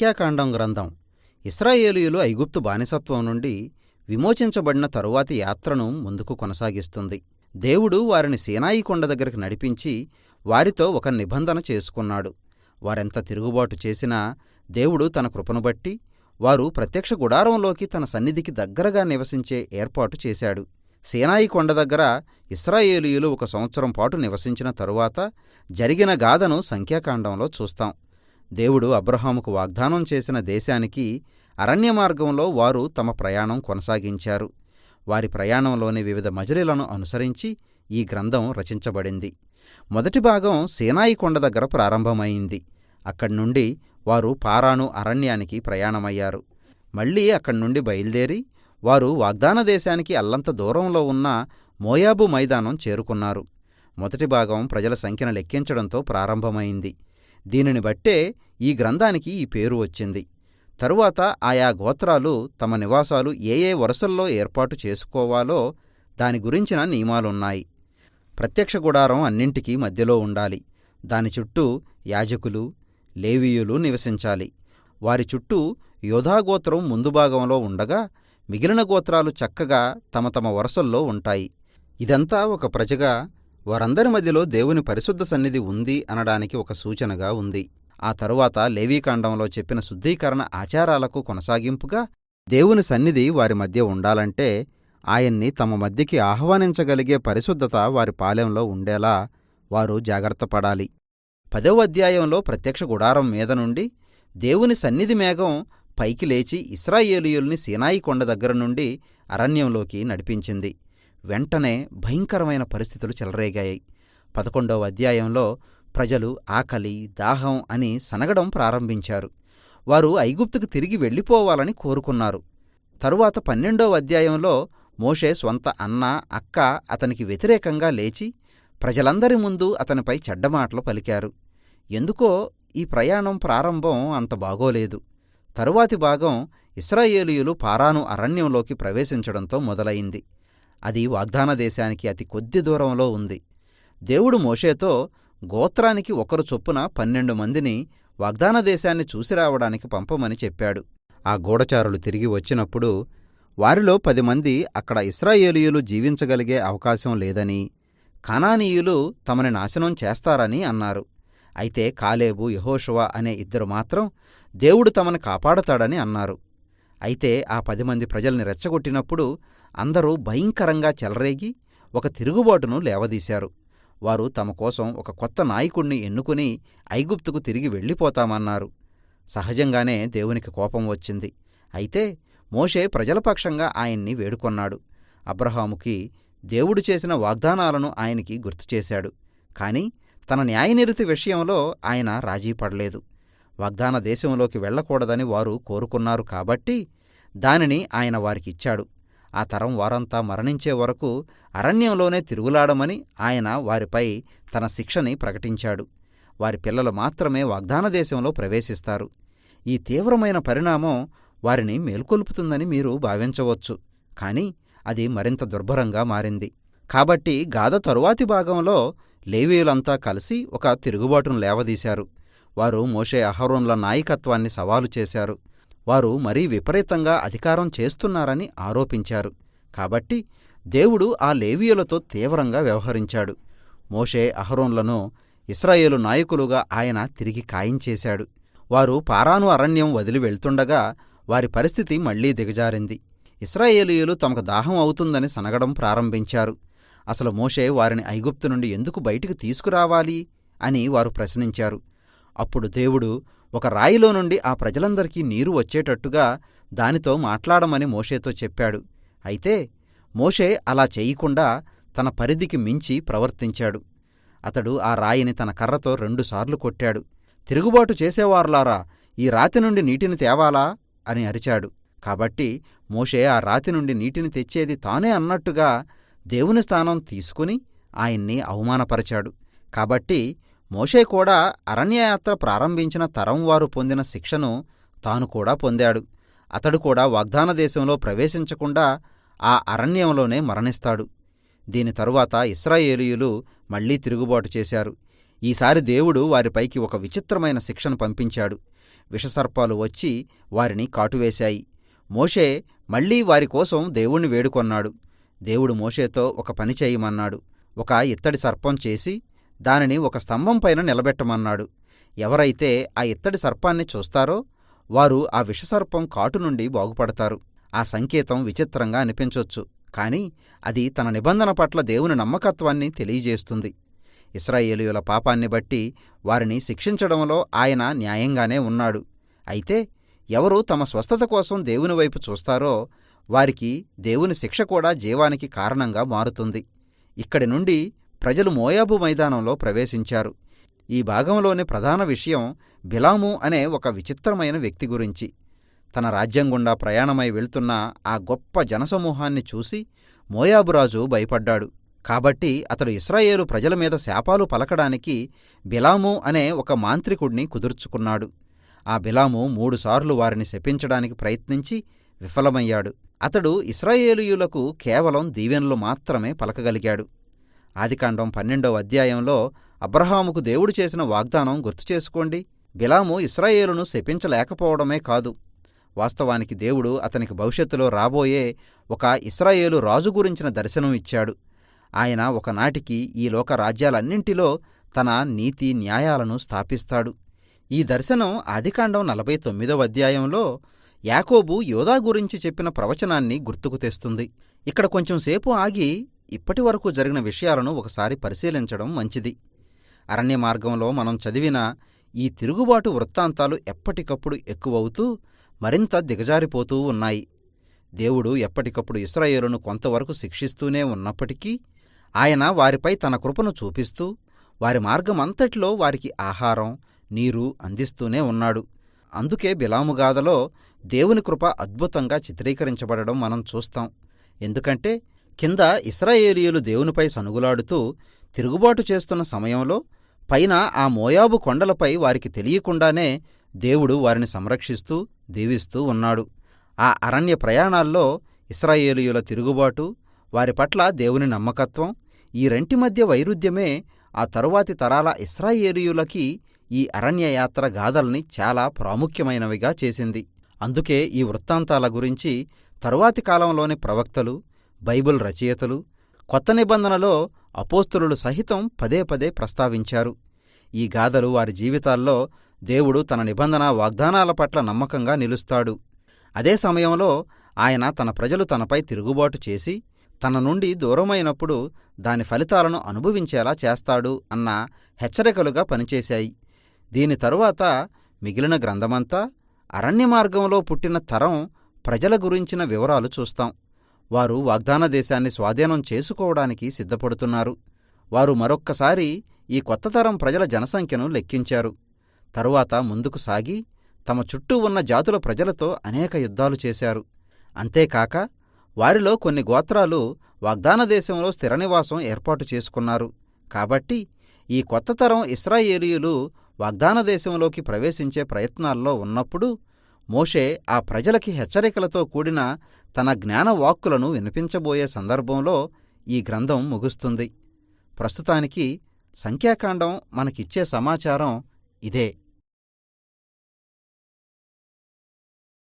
సంఖ్యాకాండం గ్రంథం ఇశ్రాయేలీయులు ఐగుప్తు బానిసత్వం నుండి విమోచించబడిన తరువాతి యాత్రను ముందుకు కొనసాగిస్తుంది. దేవుడు వారిని సీనాయి కొండ దగ్గరికి నడిపించి వారితో ఒక నిబంధన చేసుకున్నాడు. వారెంత తిరుగుబాటు చేసినా దేవుడు తన కృపను బట్టి వారు ప్రత్యక్ష గుడారంలోకి తన సన్నిధికి దగ్గరగా నివసించే ఏర్పాటు చేశాడు. సీనాయి కొండ దగ్గర ఇశ్రాయేలీయులు 1 సంవత్సరం పాటు నివసించిన తరువాత జరిగిన గాథను సంఖ్యాకాండంలో చూస్తాం. దేవుడు అబ్రాహాముకు వాగ్దానం చేసిన దేశానికి అరణ్య మార్గంలో వారు తమ ప్రయాణం కొనసాగించారు. వారి ప్రయాణంలోని వివిధ మజిలీలను అనుసరించి ఈ గ్రంథం రచించబడింది. మొదటి భాగం సీనాయి కొండ దగ్గర ప్రారంభమైంది. అక్కడ్నుండి వారు పారాను అరణ్యానికి ప్రయాణమయ్యారు. మళ్లీ అక్కడ్నుండి బయలుదేరి వారు వాగ్దాన దేశానికి అల్లంత దూరంలో ఉన్న మోయాబు మైదానం చేరుకున్నారు. మొదటి భాగం ప్రజల సంఖ్యను లెక్కించడంతో ప్రారంభమైంది. దీనిని బట్టే ఈ గ్రంథానికి ఈ పేరు వచ్చింది. తరువాత ఆయా గోత్రాలు తమ నివాసాలు ఏ వరుసల్లో ఏర్పాటు చేసుకోవాలో దాని గురించిన నియమాలున్నాయి. ప్రత్యక్ష గుడారం అన్నింటికీ మధ్యలో ఉండాలి. దాని చుట్టూ యాజకులు, లేవీయులు నివసించాలి. వారి చుట్టూ యోధాగోత్రం ముందు భాగంలో ఉండగా మిగిలిన గోత్రాలు చక్కగా తమ తమ వరుసల్లో ఉంటాయి. ఇదంతా ఒక ప్రజగా వారందరి మధ్యలో దేవుని పరిశుద్ధ సన్నిధి ఉంది అనడానికి ఒక సూచనగా ఉంది. ఆ తరువాత లేవీకాండంలో చెప్పిన శుద్ధీకరణ ఆచారాలకు కొనసాగింపుగా దేవుని సన్నిధి వారి మధ్య ఉండాలంటే ఆయన్ని తమ మధ్యకి ఆహ్వానించగలిగే పరిశుద్ధత వారి పాలెంలో ఉండేలా వారు జాగ్రత్తపడాలి. 10వ అధ్యాయంలో ప్రత్యక్ష గుడారం మీద నుండి దేవుని సన్నిధి మేఘం పైకి లేచి ఇశ్రాయేలీయుల్ని సీనాయి కొండ దగ్గర నుండి అరణ్యంలోకి నడిపించింది. వెంటనే భయంకరమైన పరిస్థితులు చెలరేగాయి. 11వ అధ్యాయంలో ప్రజలు ఆకలి, దాహం అని సనగడం ప్రారంభించారు. వారు ఐగుప్తుకు తిరిగి వెళ్ళిపోవాలని కోరుకున్నారు. తరువాత 12వ అధ్యాయంలో మోషే స్వంత అన్న, అక్క అతనికి వ్యతిరేకంగా లేచి ప్రజలందరి ముందు అతనిపై చెడ్డమాటలు పలికారు. ఎందుకో ఈ ప్రయాణం ప్రారంభం అంత బాగోలేదు. తరువాతి భాగం ఇశ్రాయేలీయులు పారాను అరణ్యంలోకి ప్రవేశించడంతో మొదలయింది. అది వాగ్దాన దేశానికి అతి కొద్ది దూరంలో ఉంది. దేవుడు మోషేతో గోత్రానికి ఒకరు చొప్పున 12 మందిని వాగ్దాన దేశాన్ని చూసిరావడానికి పంపమని చెప్పాడు. ఆ గూఢచారులు తిరిగి వచ్చినప్పుడు వారిలో 10 మంది అక్కడ ఇశ్రాయేలీయులు జీవించగలిగే అవకాశం లేదని, కానానీయులు తమని నాశనం చేస్తారని అన్నారు. అయితే కాలేబు, యెహోషువ అనే 2 మాత్రం దేవుడు తమను కాపాడతాడని అన్నారు. అయితే ఆ 10 మంది ప్రజల్ని రెచ్చగొట్టినప్పుడు అందరూ భయంకరంగా చెలరేగి ఒక తిరుగుబాటును లేవదీశారు. వారు తమ కోసం ఒక కొత్త నాయకుణ్ణి ఎన్నుకుని ఐగుప్తుకు తిరిగి వెళ్ళిపోతామన్నారు. సహజంగానే దేవునికి కోపం వచ్చింది. అయితే మోషే ప్రజల పక్షంగా ఆయన్ని వేడుకొన్నాడు. అబ్రాహాముకి దేవుడు చేసిన వాగ్దానాలను ఆయనకి గుర్తుచేశాడు. కాని తన న్యాయనిరతి విషయంలో ఆయన రాజీపడలేదు. వాగ్దాన దేశంలోకి వెళ్లకూడదని వారు కోరుకున్నారు కాబట్టి దానిని ఆయన వారికిచ్చాడు. ఆ తరం వారంతా మరణించే వరకు అరణ్యంలోనే తిరుగులాడమని ఆయన వారిపై తన శిక్షని ప్రకటించాడు. వారి పిల్లలు మాత్రమే వాగ్దాన దేశంలో ప్రవేశిస్తారు. ఈ తీవ్రమైన పరిణామం వారిని మేల్కొల్పుతుందని మీరు భావించవచ్చు. కాని అది మరింత దుర్భరంగా మారింది. కాబట్టి గాథ తరువాతి భాగంలో లేవీయులంతా కలిసి ఒక తిరుగుబాటును లేవదీశారు. వారు మోషే, అహరోన్ల నాయకత్వాన్ని సవాలు చేశారు. వారు మరీ విపరీతంగా అధికారం చేస్తున్నారని ఆరోపించారు. కాబట్టి దేవుడు ఆ లేవీయులతో తీవ్రంగా వ్యవహరించాడు. మోషే, అహరోన్లను ఇశ్రాయేలు నాయకులుగా ఆయన తిరిగి ఖాయించేశాడు. వారు పారాను అరణ్యం వదిలి వెళ్తుండగా వారి పరిస్థితి మళ్లీ దిగజారింది. ఇశ్రాయేలీయులు తమకు దాహం అవుతుందని సనగడం ప్రారంభించారు. అసలు మోషే వారిని ఐగుప్తు నుండి ఎందుకు బయటికి తీసుకురావాలి అని వారు ప్రశ్నించారు. అప్పుడు దేవుడు ఒక రాయిలో నుండి ఆ ప్రజలందరికీ నీరు వచ్చేటట్టుగా దానితో మాట్లాడమని మోషేతో చెప్పాడు. అయితే మోషే అలా చేయకుండా తన పరిధికి మించి ప్రవర్తించాడు. అతడు ఆ రాయిని తన కర్రతో 2 సార్లు కొట్టాడు. తిరుగుబాటు చేసేవారులారా, ఈ రాతి నుండి నీటిని తేవాలా అని అరిచాడు. కాబట్టి మోషే ఆ రాతి నుండి నీటిని తెచ్చేది తానే అన్నట్టుగా దేవుని స్థానం తీసుకుని ఆయన్ని అవమానపరిచాడు. కాబట్టి మోషే కూడా అరణ్యయాత్ర ప్రారంభించిన తరం వారు పొందిన శిక్షను తాను కూడా పొందాడు. అతడు కూడా వాగ్దాన దేశంలో ప్రవేశించకుండా ఆ అరణ్యంలోనే మరణిస్తాడు. దీని తరువాత ఇశ్రాయేలీయులు మళ్లీ తిరుగుబాటు చేశారు. ఈసారి దేవుడు వారిపైకి ఒక విచిత్రమైన శిక్షను పంపించాడు. విషసర్పాలు వచ్చి వారిని కాటువేశాయి. మోషే మళ్లీ వారికోసం దేవుణ్ణి వేడుకొన్నాడు. దేవుడు మోషేతో ఒక పని చేయమన్నాడు. ఒక ఇత్తడి సర్పం చేసి దానిని ఒక స్తంభం పైన నిలబెట్టమన్నాడు. ఎవరైతే ఆ ఇత్తడి సర్పాన్ని చూస్తారో వారు ఆ విషసర్పం కాటు నుండి బాగుపడతారు. ఆ సంకేతం విచిత్రంగా అనిపించొచ్చు, కాని అది తన నిబంధన పట్ల దేవుని నమ్మకత్వాన్ని తెలియజేస్తుంది. ఇశ్రాయేలీయుల పాపాన్ని బట్టి వారిని శిక్షించడంలో ఆయన న్యాయంగానే ఉన్నాడు. అయితే ఎవరు తమ స్వస్థత కోసం దేవుని వైపు చూస్తారో వారికి దేవుని శిక్ష కూడా జీవానికి కారణంగా మారుతుంది. ఇక్కడి నుండి ప్రజలు మోయాబు మైదానంలో ప్రవేశించారు. ఈ భాగంలోని ప్రధాన విషయం బిలాము అనే ఒక విచిత్రమైన వ్యక్తి గురించి. తన రాజ్యం గుండా ప్రయాణమై వెళ్తున్న ఆ గొప్ప జనసమూహాన్ని చూసి మోయాబురాజు భయపడ్డాడు. కాబట్టి అతడు ఇశ్రాయేలు ప్రజల మీద శాపాలు పలకడానికి బిలాము అనే ఒక మాంత్రికుడిని కుదుర్చుకున్నాడు. ఆ బిలాము 3 సార్లు వారిని శపించడానికి ప్రయత్నించి విఫలమయ్యాడు. అతడు ఇశ్రాయేలీయులకు కేవలం దీవెనలు మాత్రమే పలకగలిగాడు. ఆదికాండం 12వ అధ్యాయంలో అబ్రహాముకు దేవుడు చేసిన వాగ్దానం గుర్తుచేసుకోండి. బిలాము ఇశ్రాయేలును శపించలేకపోవడమే కాదు, వాస్తవానికి దేవుడు అతనికి భవిష్యత్తులో రాబోయే ఒక ఇశ్రాయేలు రాజు గురించిన దర్శనం ఇచ్చాడు. ఆయన ఒకనాటికి ఈ లోక రాజ్యాలన్నింటిలో తన నీతి న్యాయాలను స్థాపిస్తాడు. ఈ దర్శనం ఆదికాండం 49వ అధ్యాయంలో యాకోబు యోదా గురించి చెప్పిన ప్రవచనాన్ని గుర్తుకు తెస్తుంది. ఇక్కడ కొంచెంసేపు ఆగి ఇప్పటివరకు జరిగిన విషయాలను ఒకసారి పరిశీలించడం మంచిది. అరణ్య మార్గంలో మనం చదివిన ఈ తిరుగుబాటు వృత్తాంతాలు ఎప్పటికప్పుడు ఎక్కువవుతూ మరింత దిగజారిపోతూ ఉన్నాయి. దేవుడు ఎప్పటికప్పుడు ఇశ్రాయేలును కొంతవరకు శిక్షిస్తూనే ఉన్నప్పటికీ ఆయన వారిపై తన కృపను చూపిస్తూ వారి మార్గమంతటిలో వారికి ఆహారం, నీరు అందిస్తూనే ఉన్నాడు. అందుకే బిలాము గాథలో దేవుని కృప అద్భుతంగా చిత్రీకరించబడడం మనం చూస్తాం. ఎందుకంటే కింద ఇశ్రాయేలీయులు దేవునిపై సనుగులాడుతూ తిరుగుబాటు చేస్తున్న సమయంలో పైన ఆ మోయాబు కొండలపై వారికి తెలియకుండానే దేవుడు వారిని సంరక్షిస్తూ దీవిస్తూ ఉన్నాడు. ఆ అరణ్య ప్రయాణాల్లో ఇశ్రాయేలీయుల తిరుగుబాటు, వారి పట్ల దేవుని నమ్మకత్వం, ఈ రెంటి మధ్య వైరుధ్యమే ఆ తరువాతి తరాల ఇశ్రాయేలీయులకి ఈ అరణ్యయాత్ర గాథల్ని చాలా ప్రాముఖ్యమైనవిగా చేసింది. అందుకే ఈ వృత్తాంతాల గురించి తరువాతి కాలంలోని ప్రవక్తలు, బైబిల్ రచయితలు, కొత్త నిబంధనలో అపోస్తలులు సహితం పదే పదే ప్రస్తావించారు. ఈ గాథలు వారి జీవితాల్లో దేవుడు తన నిబంధన వాగ్దానాల పట్ల నమ్మకంగా నిలుస్తాడు. అదే సమయంలో ఆయన తన ప్రజలు తనపై తిరుగుబాటు చేసి తన నుండి దూరమైనప్పుడు దాని ఫలితాలను అనుభవించేలా చేస్తాడు అన్న హెచ్చరికలుగా పనిచేశాయి. దీని తరువాత మిగిలిన గ్రంథమంతా అరణ్య మార్గంలో పుట్టిన తరం ప్రజల గురించిన వివరాలు చూస్తాం. వారు వాగ్దాన దేశాన్ని స్వాధీనం చేసుకోవడానికి సిద్ధపడుతున్నారు. వారు మరొక్కసారి ఈ కొత్త తరం ప్రజల జనసంఖ్యను లెక్కించారు. తరువాత ముందుకు సాగి తమ చుట్టూ ఉన్న జాతుల ప్రజలతో అనేక యుద్ధాలు చేశారు. అంతేకాక వారిలో కొన్ని గోత్రాలు వాగ్దాన దేశంలో స్థిరనివాసం ఏర్పాటు చేసుకున్నారు. కాబట్టి ఈ కొత్త తరం ఇశ్రాయేలీయులు వాగ్దాన దేశంలోకి ప్రవేశించే ప్రయత్నాల్లో ఉన్నప్పుడు మోషే ఆ ప్రజలకి హెచ్చరికలతో కూడిన తన జ్ఞానవాక్కులను వినిపించబోయే సందర్భంలో ఈ గ్రంథం ముగుస్తుంది. ప్రస్తుతానికి సంఖ్యాకాండం మనకిచ్చే సమాచారం ఇదే.